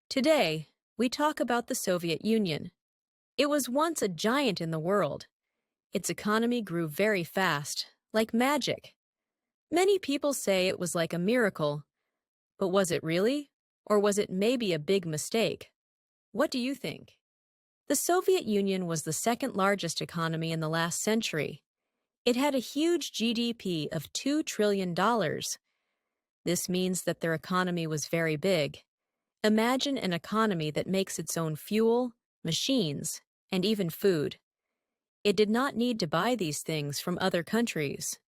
Today, we talk about the Soviet Union. It was once a giant in the world. Its economy grew very fast, like magic. Many people say it was like a miracle, but was it really? Or was it maybe a big mistake? What do you think? The Soviet Union was the second largest economy in the last century. It had a huge GDP of $2 trillion. This means that their economy was very big. Imagine an economy that makes its own fuel, machines, and even food. It did not need to buy these things from other countries.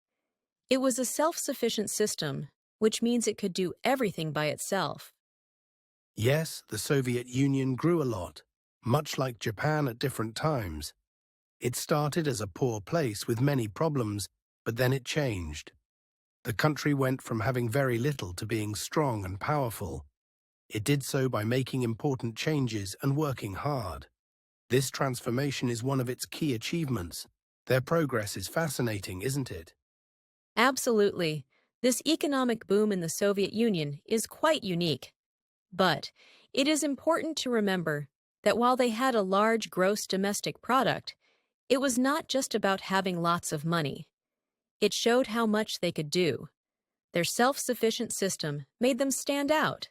It was a self-sufficient system, which means it could do everything by itself. Yes, the Soviet Union grew a lot, much like Japan at different times. It started as a poor place with many problems, but then it changed. The country went from having very little to being strong and powerful. It did so by making important changes and working hard. This transformation is one of its key achievements. Their progress is fascinating, isn't it? Absolutely. This economic boom in the Soviet Union is quite unique. But it is important to remember that while they had a large gross domestic product, it was not just about having lots of money. It showed how much they could do. Their self-sufficient system made them stand out.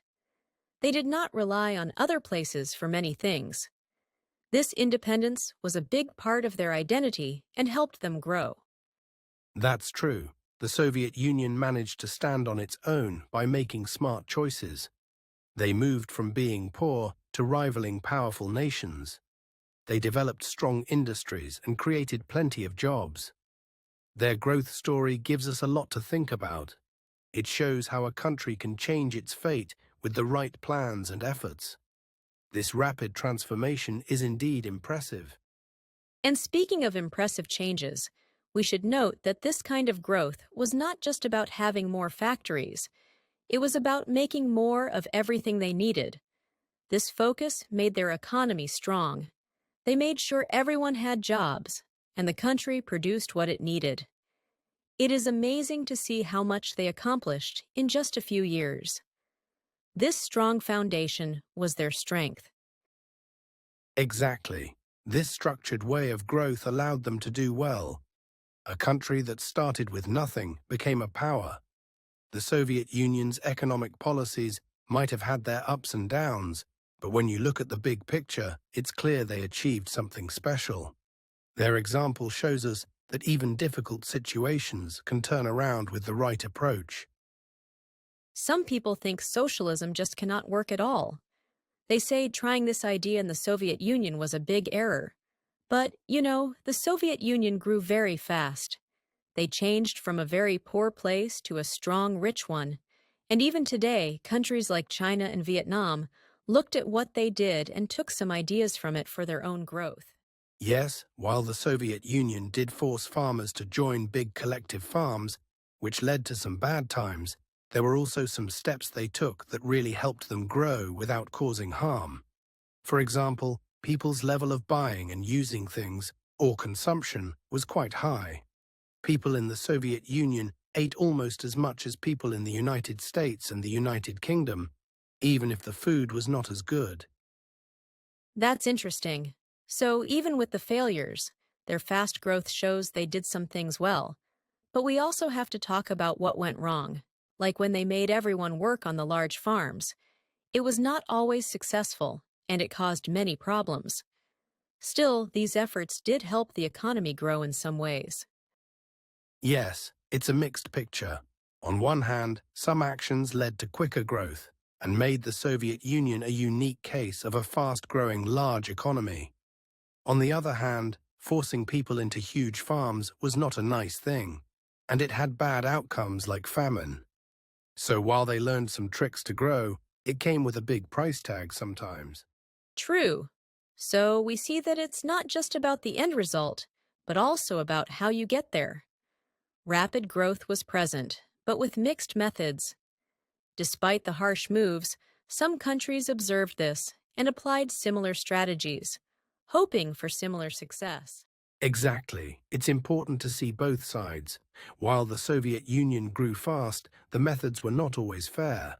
They did not rely on other places for many things. This independence was a big part of their identity and helped them grow. That's true. The Soviet Union managed to stand on its own by making smart choices. They moved from being poor to rivaling powerful nations. They developed strong industries and created plenty of jobs. Their growth story gives us a lot to think about. It shows how a country can change its fate with the right plans and efforts. This rapid transformation is indeed impressive. And speaking of impressive changes, we should note that this kind of growth was not just about having more factories. It was about making more of everything they needed. This focus made their economy strong. They made sure everyone had jobs, and the country produced what it needed. It is amazing to see how much they accomplished in just a few years. This strong foundation was their strength. Exactly. This structured way of growth allowed them to do well. A country that started with nothing became a power. The Soviet Union's economic policies might have had their ups and downs, but when you look at the big picture, it's clear they achieved something special. Their example shows us that even difficult situations can turn around with the right approach. Some people think socialism just cannot work at all. They say trying this idea in the Soviet Union was a big error. But, the Soviet Union grew very fast. They changed from a very poor place to a strong, rich one. And even today, countries like China and Vietnam looked at what they did and took some ideas from it for their own growth. Yes, while the Soviet Union did force farmers to join big collective farms, which led to some bad times, there were also some steps they took that really helped them grow without causing harm. For example, people's level of buying and using things, or consumption, was quite high. People in the Soviet Union ate almost as much as people in the United States and the United Kingdom, even if the food was not as good. That's interesting. So even with the failures, their fast growth shows they did some things well. But we also have to talk about what went wrong, like when they made everyone work on the large farms. It was not always successful, and it caused many problems. Still, these efforts did help the economy grow in some ways. Yes, it's a mixed picture. On one hand, some actions led to quicker growth and made the Soviet Union a unique case of a fast-growing large economy. On the other hand, forcing people into huge farms was not a nice thing, and it had bad outcomes like famine. So while they learned some tricks to grow, it came with a big price tag sometimes. True. So we see that it's not just about the end result, but also about how you get there. Rapid growth was present, but with mixed methods. Despite the harsh moves, some countries observed this and applied similar strategies, hoping for similar success. Exactly. It's important to see both sides. While the Soviet Union grew fast, the methods were not always fair.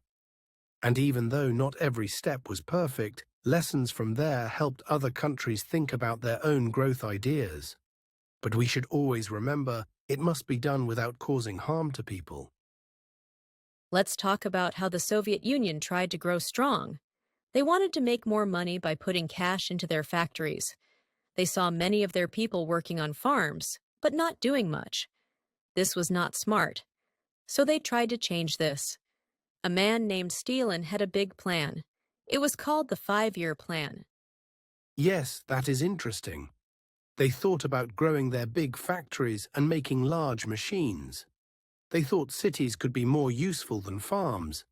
And even though not every step was perfect, lessons from there helped other countries think about their own growth ideas. But we should always remember it must be done without causing harm to people. Let's talk about how the Soviet Union tried to grow strong. They wanted to make more money by putting cash into their factories. They saw many of their people working on farms, but not doing much. This was not smart. So they tried to change this. A man named Stalin had a big plan. It was called the 5-year plan. Yes, that is interesting. They thought about growing their big factories and making large machines. They thought cities could be more useful than farms.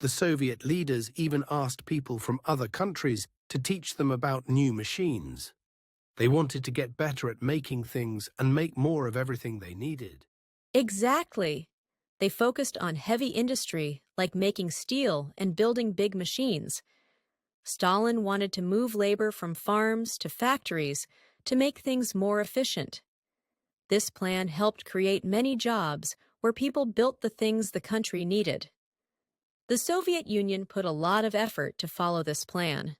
The Soviet leaders even asked people from other countries to teach them about new machines. They wanted to get better at making things and make more of everything they needed. Exactly. They focused on heavy industry, like making steel and building big machines. Stalin wanted to move labor from farms to factories to make things more efficient. This plan helped create many jobs where people built the things the country needed. The Soviet Union put a lot of effort to follow this plan.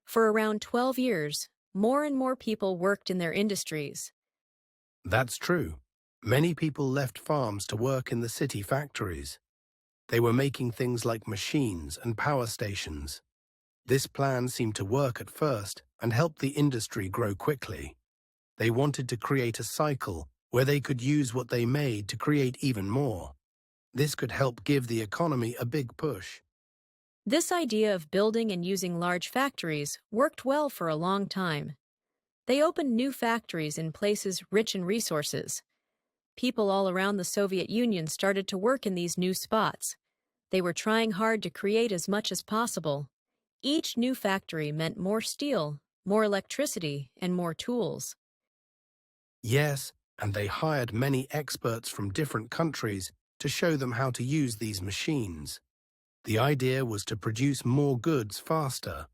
For around 12 years, more and more people worked in their industries. That's true. Many people left farms to work in the city factories. They were making things like machines and power stations. This plan seemed to work at first and helped the industry grow quickly. They wanted to create a cycle where they could use what they made to create even more. This could help give the economy a big push. This idea of building and using large factories worked well for a long time. They opened new factories in places rich in resources. People all around the Soviet Union started to work in these new spots. They were trying hard to create as much as possible. Each new factory meant more steel, more electricity, and more tools. Yes, and they hired many experts from different countries to show them how to use these machines. The idea was to produce more goods faster.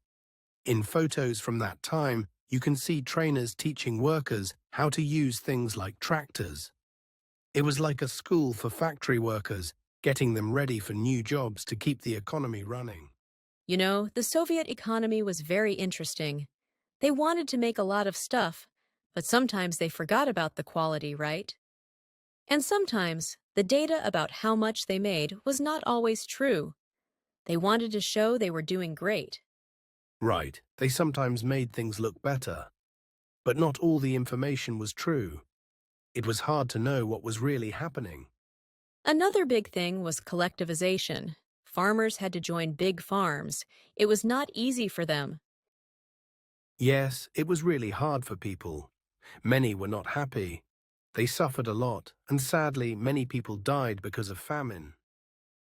In photos from that time, you can see trainers teaching workers how to use things like tractors. It was like a school for factory workers, getting them ready for new jobs to keep the economy running. You know, the Soviet economy was very interesting. They wanted to make a lot of stuff, but sometimes they forgot about the quality, right? And sometimes the data about how much they made was not always true. They wanted to show they were doing great. Right, they sometimes made things look better. But not all the information was true. It was hard to know what was really happening. Another big thing was collectivization. Farmers had to join big farms. It was not easy for them. Yes, it was really hard for people. Many were not happy. They suffered a lot, and sadly, many people died because of famine.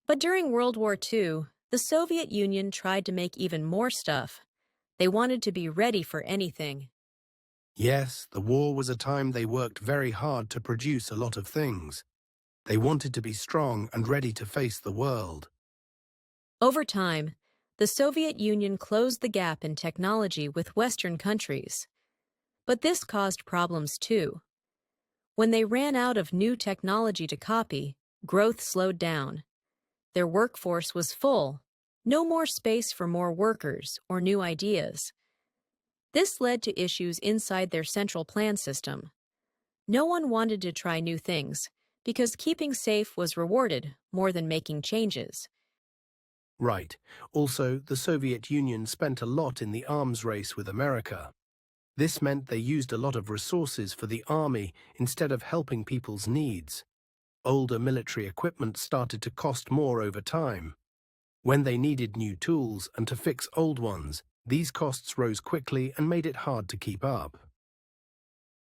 But during World War II, the Soviet Union tried to make even more stuff. They wanted to be ready for anything. Yes, the war was a time they worked very hard to produce a lot of things. They wanted to be strong and ready to face the world. Over time, the Soviet Union closed the gap in technology with Western countries. But this caused problems too. When they ran out of new technology to copy, growth slowed down. Their workforce was full. No more space for more workers or new ideas. This led to issues inside their central plan system. No one wanted to try new things because keeping safe was rewarded more than making changes. Right. Also, the Soviet Union spent a lot in the arms race with America. This meant they used a lot of resources for the army instead of helping people's needs. Older military equipment started to cost more over time. When they needed new tools and to fix old ones, these costs rose quickly and made it hard to keep up.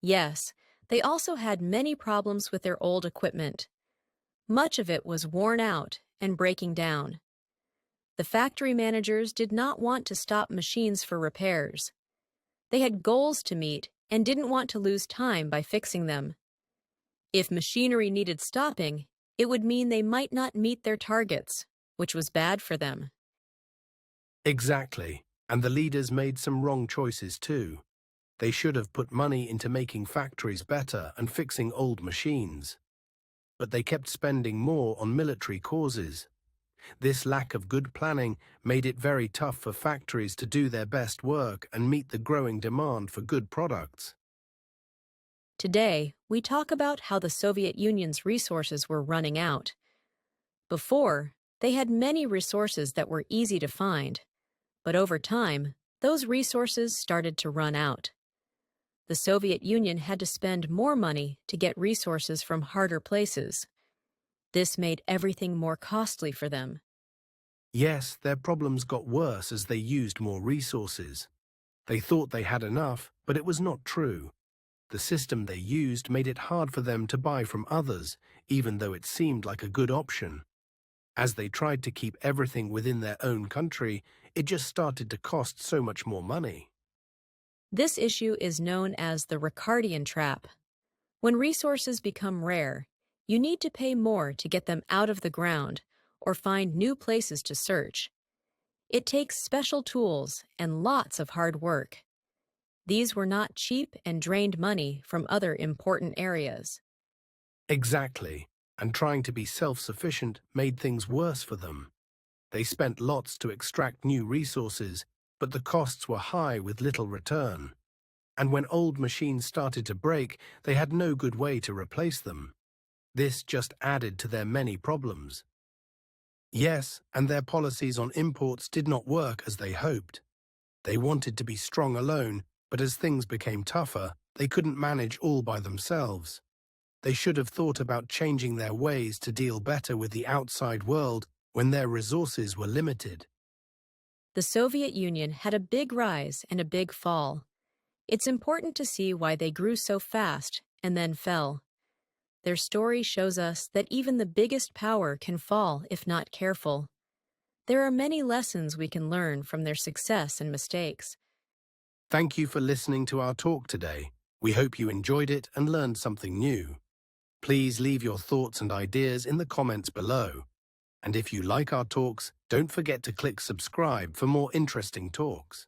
Yes, they also had many problems with their old equipment. Much of it was worn out and breaking down. The factory managers did not want to stop machines for repairs. They had goals to meet and didn't want to lose time by fixing them. If machinery needed stopping, it would mean they might not meet their targets, which was bad for them. Exactly. And the leaders made some wrong choices too. They should have put money into making factories better and fixing old machines. But they kept spending more on military causes. This lack of good planning made it very tough for factories to do their best work and meet the growing demand for good products. Today, we talk about how the Soviet Union's resources were running out. Before, they had many resources that were easy to find, but over time, those resources started to run out. The Soviet Union had to spend more money to get resources from harder places. This made everything more costly for them. Yes, their problems got worse as they used more resources. They thought they had enough, but it was not true. The system they used made it hard for them to buy from others, even though it seemed like a good option. As they tried to keep everything within their own country, it just started to cost so much more money. This issue is known as the Ricardian trap. When resources become rare, you need to pay more to get them out of the ground or find new places to search. It takes special tools and lots of hard work. These were not cheap and drained money from other important areas. Exactly, and trying to be self-sufficient made things worse for them. They spent lots to extract new resources, but the costs were high with little return. And when old machines started to break, they had no good way to replace them. This just added to their many problems. Yes, and their policies on imports did not work as they hoped. They wanted to be strong alone, but as things became tougher, they couldn't manage all by themselves. They should have thought about changing their ways to deal better with the outside world when their resources were limited. The Soviet Union had a big rise and a big fall. It's important to see why they grew so fast and then fell. Their story shows us that even the biggest power can fall if not careful. There are many lessons we can learn from their success and mistakes. Thank you for listening to our talk today. We hope you enjoyed it and learned something new. Please leave your thoughts and ideas in the comments below. And if you like our talks, don't forget to click subscribe for more interesting talks.